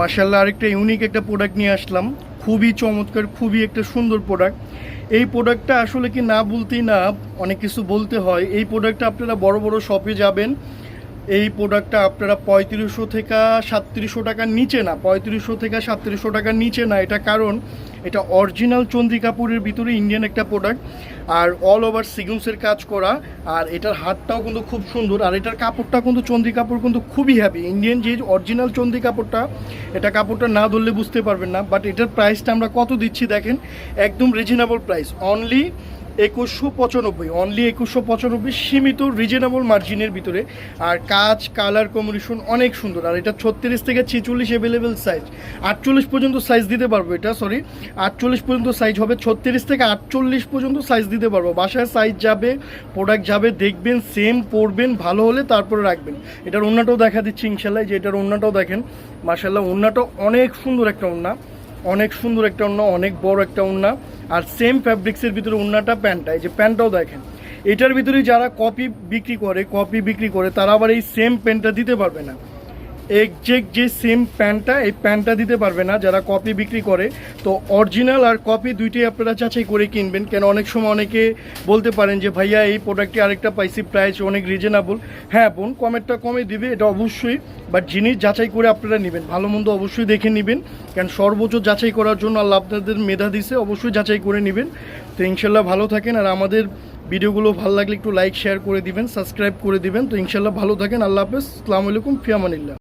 মাশাআল্লাহ আরেকটা ইউনিক একটা প্রোডাক্ট নিয়ে আসলাম, খুবই চমৎকার, খুবই একটা সুন্দর প্রোডাক্ট। এই প্রোডাক্টটা আসলে কি না বলতেই না অনেক কিছু বলতে হয়। এই প্রোডাক্টটা আপনারা বড় বড় শপে যাবেন, এই প্রোডাক্টটা আপনারা 3500 থেকে 3700 টাকার নিচে না, 3500 থেকে 3700 টাকার নিচে না। এটা কারণ এটা অরিজিনাল চন্দ্রি কাপড়ের ভিতরে ইন্ডিয়ান একটা প্রোডাক্ট, আর অল ওভার সিগুন্সের কাজ করা, আর এটার হাতটাও কিন্তু খুব সুন্দর, আর এটার কাপড়টা কিন্তু চন্দ্রি কাপড় কিন্তু খুবই হ্যাপি। ইন্ডিয়ান যে অরিজিনাল চন্দ্রি কাপড়টা, এটা কাপড়টা না ধরলে বুঝতে পারবেন না। বাট এটার প্রাইসটা আমরা কত দিচ্ছি দেখেন, একদম রিজনেবল প্রাইস, অনলি 2195, অনলি 2195, সীমিত রিজনেবল মার্জিনের ভিতরে। আর কাজ, কালার কম্বিনেশন অনেক সুন্দর। আর এটা 36 থেকে 46 অ্যাভেলেবেল সাইজ, 48 পর্যন্ত সাইজ দিতে পারবো। এটা 48 পর্যন্ত সাইজ হবে, 36 থেকে 48 পর্যন্ত সাইজ দিতে পারবো। বাসায় সাইজ যাবে, প্রোডাক্ট যাবে, দেখবেন সেম, পরবেন, ভালো হলে তারপরে রাখবেন। এটার ওড়নাটাও দেখা দিচ্ছি ইনশাল্লাহ, যে এটার ওড়নাটাও দেখেন, মাশাআল্লাহ ওড়নাটা অনেক সুন্দর একটা ওড়না, অনেক সুন্দর একটা ওড়না, অনেক বড় একটা ওড়না। আর সেম ফ্যাব্রিক্সের ভিতরে ওড়নাটা, প্যান্টটা, এই যে প্যান্টটাও দেখেন। এটার ভিতরে যারা কপি বিক্রি করে তারা আবার এই সেম প্যান্টটা দিতে পারবে না। এক্সাক্ট যে সেম প্যান্টটা, এই প্যান্টটা দিতে পারবে না যারা কপি বিক্রি করে। তো অরিজিনাল আর কপি দুইটাই আপনারা যাচাই করে কিনবেন, কেন অনেক সময় অনেকে বলতে পারেন যে ভাইয়া এই প্রোডাক্টটি আরেকটা পাইছি, প্রাইস অনেক রিজনেবল। হ্যাঁ বোন, কমেরটা কমে দিবে, এটা অবশ্যই, বাট জিনিস যাচাই করে আপনারা নেবেন, ভালো মন্দ অবশ্যই দেখে নেবেন, কারণ সর্বোচ্চ যাচাই করার জন্য আল্লাহ আপনাদের মেধা দিছে, অবশ্যই যাচাই করে নেবেন। তো ইনশাল্লাহ ভালো থাকেন, আর আমাদের ভিডিওগুলো ভালো লাগলে একটু লাইক শেয়ার করে দিবেন, সাবস্ক্রাইব করে দিবেন। তো ইনশাল্লাহ ভালো থাকেন, আল্লাহ হাফেজ, আসসালামু আলাইকুম, ফি আমানিল্লাহ।